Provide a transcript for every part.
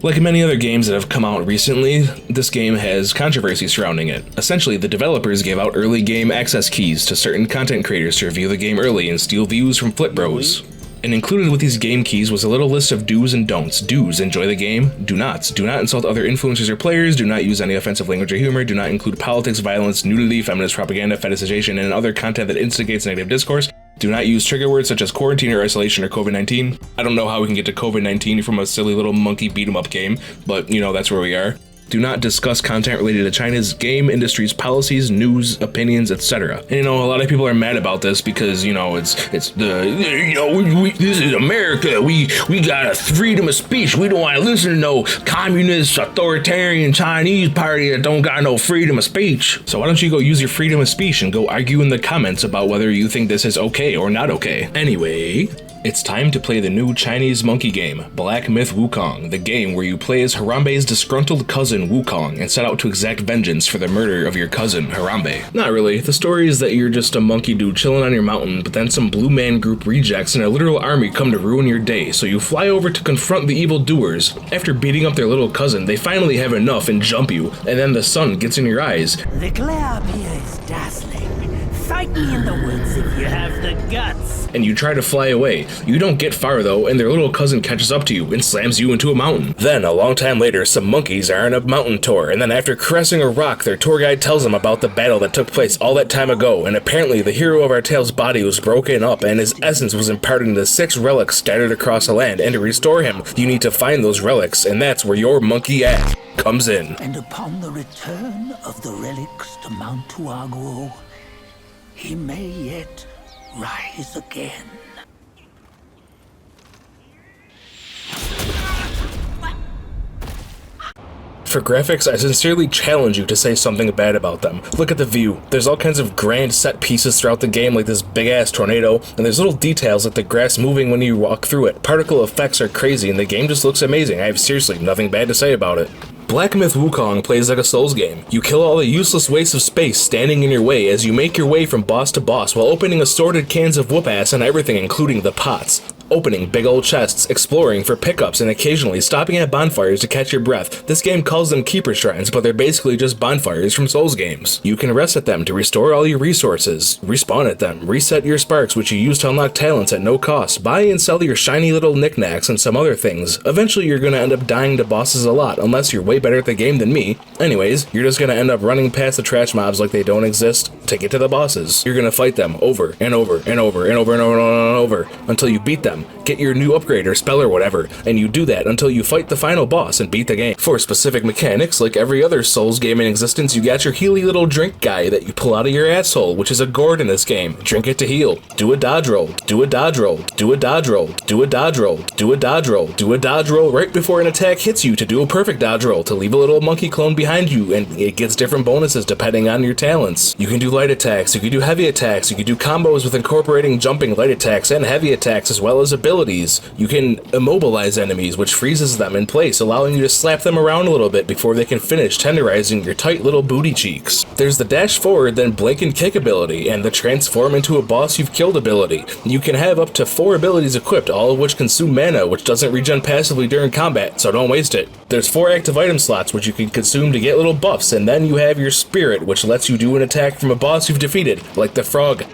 Like many other games that have come out recently, this game has controversy surrounding it. Essentially, the developers gave out early game access keys to certain content creators to review the game early and steal views from FlipBros. And included with these game keys was a little list of do's and don'ts. Do's, enjoy the game. Do nots, do not insult other influencers or players. Do not use any offensive language or humor. Do not include politics, violence, nudity, feminist propaganda, fetishization, and other content that instigates negative discourse. Do not use trigger words such as quarantine or isolation or COVID-19. I don't know how we can get to COVID-19 from a silly little monkey beat-em-up game, but you know, that's where we are. Do not discuss content related to China's game industry's policies, news, opinions, etc. And you know, a lot of people are mad about this because, you know, it's the, you know, this is America. We got a freedom of speech. We don't want to listen to no communist, authoritarian Chinese party that don't got no freedom of speech. So why don't you go use your freedom of speech and go argue in the comments about whether you think this is okay or not okay. Anyway, it's time to play the new Chinese monkey game, Black Myth Wukong, the game where you play as Harambe's disgruntled cousin Wukong and set out to exact vengeance for the murder of your cousin Harambe. Not really, the story is that you're just a monkey dude chilling on your mountain, but then some blue man group rejects and a literal army come to ruin your day, so you fly over to confront the evildoers. After beating up their little cousin, they finally have enough and jump you, and then the sun gets in your eyes. The glare up here is dazzling. Fight me in the woods if you have the guts. And you try to fly away. You don't get far though, and their little cousin catches up to you and slams you into a mountain. Then, a long time later, some monkeys are on a mountain tour, and then after caressing a rock, their tour guide tells them about the battle that took place all that time ago, and apparently the hero of our tale's body was broken up, and his essence was imparted into 6 relics scattered across the land, and to restore him, you need to find those relics, and that's where your monkey ass comes in. And upon the return of the relics to Mount Tuaguo, he may yet rise again. For graphics, I sincerely challenge you to say something bad about them. Look at the view. There's all kinds of grand set pieces throughout the game, like this big ass tornado, and there's little details like the grass moving when you walk through it. Particle effects are crazy, and the game just looks amazing. I have seriously nothing bad to say about it. Black Myth Wukong plays like a Souls game. You kill all the useless wastes of space standing in your way as you make your way from boss to boss while opening assorted cans of whoop ass and everything, including the pots. Opening big old chests, exploring for pickups, and occasionally stopping at bonfires to catch your breath. This game calls them keeper shrines, but they're basically just bonfires from Souls games. You can rest at them to restore all your resources, respawn at them, reset your sparks which you use to unlock talents at no cost, buy and sell your shiny little knickknacks and some other things. Eventually you're gonna end up dying to bosses a lot, unless you're way better at the game than me. Anyways, you're just gonna end up running past the trash mobs like they don't exist to get to the bosses. You're gonna fight them over and over and over and over and over and over until you beat them. Get your new upgrade or spell or whatever, and you do that until you fight the final boss and beat the game. For specific mechanics, like every other Souls game in existence, you got your healy little drink guy that you pull out of your asshole, which is a gourd in this game. Drink it to heal. Do a dodge roll. Do a dodge roll. Do a dodge roll. Do a dodge roll. Do a dodge roll. Do a dodge roll right before an attack hits you to do a perfect dodge roll to leave a little monkey clone behind you, and it gets different bonuses depending on your talents. You can do light attacks, you can do heavy attacks, you can do combos with incorporating jumping light attacks and heavy attacks as well as abilities. You can immobilize enemies, which freezes them in place, allowing you to slap them around a little bit before they can finish tenderizing your tight little booty cheeks. There's the dash forward, then blink and kick ability, and the transform into a boss you've killed ability. You can have up to 4 abilities equipped, all of which consume mana, which doesn't regen passively during combat, so don't waste it. There's 4 active item slots, which you can consume to get little buffs, and then you have your spirit, which lets you do an attack from a boss you've defeated, like the frog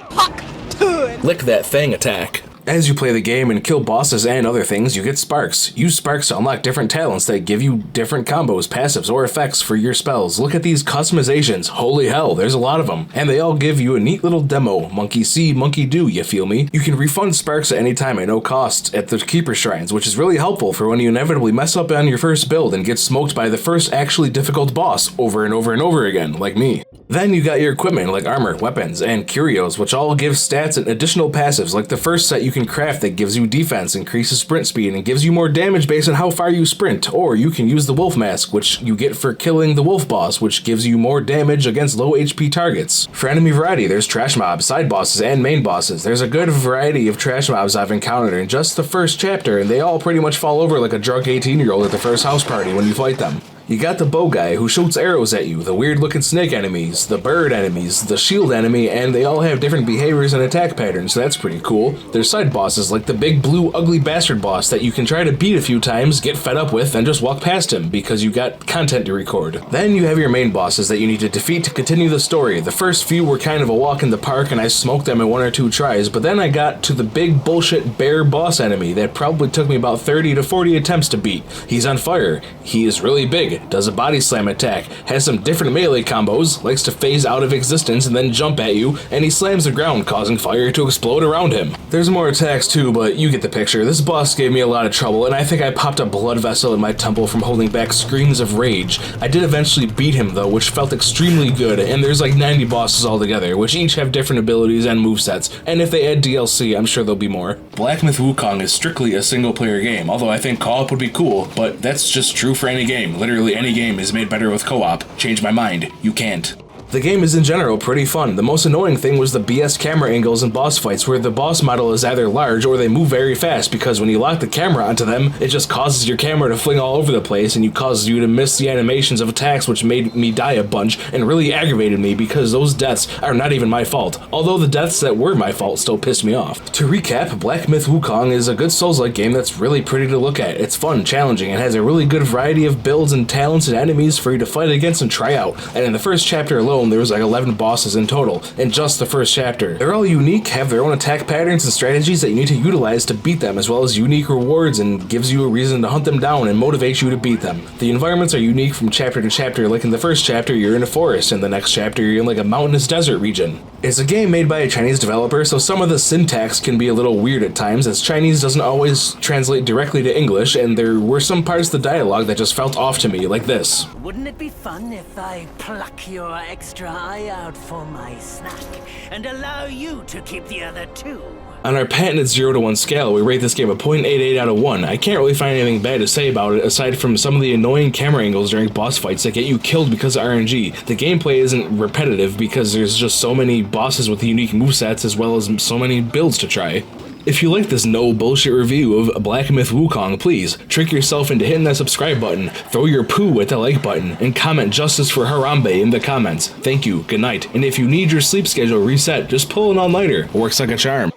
lick that thing attack. As you play the game and kill bosses and other things, you get sparks. Use sparks to unlock different talents that give you different combos, passives, or effects for your spells. Look at these customizations. Holy hell, there's a lot of them. And they all give you a neat little demo. Monkey see, monkey do, you feel me? You can refund sparks at any time at no cost at the keeper shrines, which is really helpful for when you inevitably mess up on your first build and get smoked by the first actually difficult boss over and over and over again, like me. Then you got your equipment like armor, weapons, and curios, which all give stats and additional passives, like the first set you can craft that gives you defense, increases sprint speed, and gives you more damage based on how far you sprint, or you can use the wolf mask, which you get for killing the wolf boss, which gives you more damage against low HP targets. For enemy variety, there's trash mobs, side bosses, and main bosses. There's a good variety of trash mobs I've encountered in just the first chapter, and they all pretty much fall over like a drunk 18-year-old at the first house party when you fight them. You got the bow guy who shoots arrows at you, the weird looking snake enemies, the bird enemies, the shield enemy, and they all have different behaviors and attack patterns, so that's pretty cool. There's side bosses like the big blue ugly bastard boss that you can try to beat a few times, get fed up with, and just walk past him because you got content to record. Then you have your main bosses that you need to defeat to continue the story. The first few were kind of a walk in the park and I smoked them in 1 or 2 tries, but then I got to the big bullshit bear boss enemy that probably took me about 30 to 40 attempts to beat. He's on fire, he is really big, does a body slam attack, has some different melee combos, likes to phase out of existence and then jump at you, and he slams the ground causing fire to explode around him. There's more attacks too, but you get the picture. This boss gave me a lot of trouble and I think I popped a blood vessel in my temple from holding back screams of rage. I did eventually beat him though, which felt extremely good, and there's like 90 bosses altogether, which each have different abilities and movesets, and if they add DLC, I'm sure there'll be more. Black Myth Wukong is strictly a single player game, although I think co-op would be cool, but that's just true for any game. Literally any game is made better with co-op. Change my mind. You can't. The game is in general pretty fun. The most annoying thing was the BS camera angles in boss fights where the boss model is either large or they move very fast, because when you lock the camera onto them, it just causes your camera to fling all over the place and causes you to miss the animations of attacks, which made me die a bunch and really aggravated me because those deaths are not even my fault, although the deaths that were my fault still pissed me off. To recap, Black Myth Wukong is a good Souls-like game that's really pretty to look at. It's fun, challenging, and has a really good variety of builds and talents and enemies for you to fight against and try out, and in the first chapter alone, there was like 11 bosses in total, in just the first chapter. They're all unique, have their own attack patterns and strategies that you need to utilize to beat them, as well as unique rewards, and gives you a reason to hunt them down and motivate you to beat them. The environments are unique from chapter to chapter, like in the first chapter you're in a forest, in the next chapter you're in like a mountainous desert region. It's a game made by a Chinese developer, so some of the syntax can be a little weird at times, as Chinese doesn't always translate directly to English, and there were some parts of the dialogue that just felt off to me, like this. Wouldn't it be fun if I pluck your extra eye out for my snack and allow you to keep the other 2? On our patented 0 to 1 scale, we rate this game a 0.88 out of 1. I can't really find anything bad to say about it, aside from some of the annoying camera angles during boss fights that get you killed because of RNG. The gameplay isn't repetitive because there's just so many bosses with unique movesets as well as so many builds to try. If you like this no bullshit review of Black Myth Wukong, please trick yourself into hitting that subscribe button, throw your poo at the like button, and comment justice for Harambe in the comments. Thank you, good night, and if you need your sleep schedule reset, just pull an all-nighter. It works like a charm.